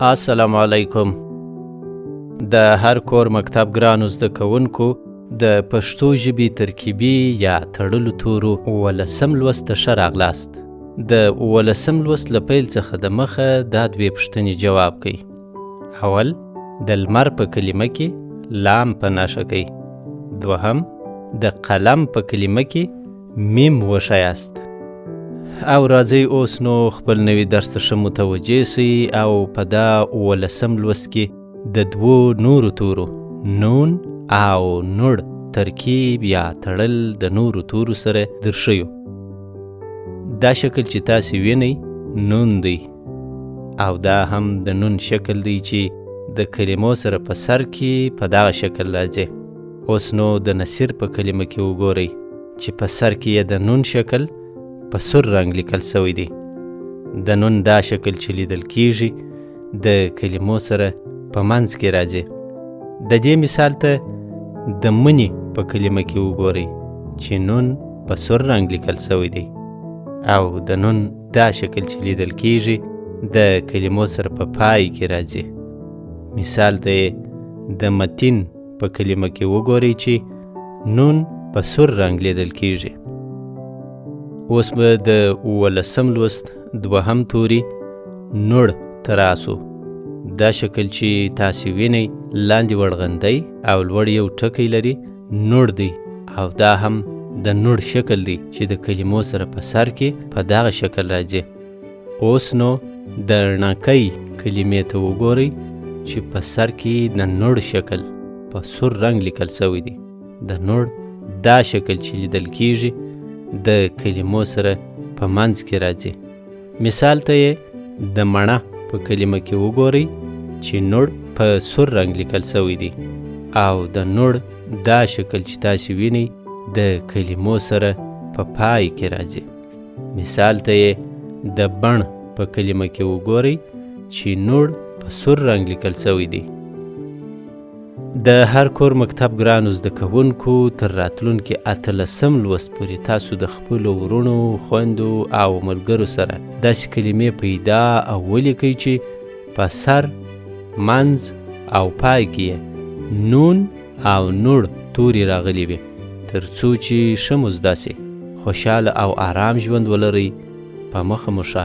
السلام علیکم. د هر کور مکتب ګرانو زده کوونکو د پښتو ژبې ترکیبي یا تړلو تورو 18 لوست ته ښه راغلاست. د 18 لوست له پیل څخه د مخه دا دوې پوښتنې جواب کوي. اول، د لمر په کلمه کې لام په نښه کوي. دوهم، د قلم په کلمه کې میم وښایاست. او راځئ اوس نو خپل نوي درس ته ښه متوجه سئ او په دا 18 لوست کې د دوو نورو تورو نون او نوړ ترکیب یا تړل د نورو تورو سره درښیو. دا شکل چې تاسې وینئ نون دی او دا هم د نون شکل دی چې د کلمو سره په سر کې په دغه شکل راځي. اوس نو د نصیر په کلمه کې وګورئ چې په سر کې یې د نون شکل په سور رنګ لیکل سوی دی. د نون دا شکل چې لیدل کیږي د کلمو سره په منځ کې راځي. د دې مثال ته د منی په کلمه کې وګورئ چې نون په سور رنګ لیکل سوی دی او د نون دا شکل چې لیدل کیږي د کلمو سره په پای کې راځي. مثال ته د متین په کلمه کې وګورئ چې نون په سور رنګ لیدل کیږي. اوس به د 18 لوست دوهم توري نوړ ته راسو. دا شکل چې تاسې وینئ لاندې وړغندی او لوړ یو ټکی لري نوړ دی او دا هم د نوړ شکل دی چې د کلمو سره په سر کې په دغه شکل راځي. اوس نو د رڼکۍ کلمې ته وګورئ چې په سر کې د نوړ شکل په سور رنګ لیکل سوی دی. د نوړ دا شکل چې لیدل کیږي د کلمو سره په منځ کې راځي. مثال ته یې د مڼه په کلمه کې وګورئ چې نوړ په سور رنګ لیکل سوی دی او د نوړ دا شکل چې تاسې وینئ د کلمو سره په پای کې راځي. مثال ته یې د بڼ په کلمه کې وګورئ چې نوړ په سور رنګ لیکل سوی دی. د هر کور مکتب ګرانو زده کوونکو تر راتلونکي 18 لوست پورې تاسو د خپلو ورونو، خویندو او ملګرو سره داسې کلمې پیدا او ولیکئ چې په سر، منځ او پای کې نون او نوړ توري راغلي وي، تر څو چې ښه مو زده سي. خوشحاله او آرام ژوند ولرئ. په مخه مو ښه.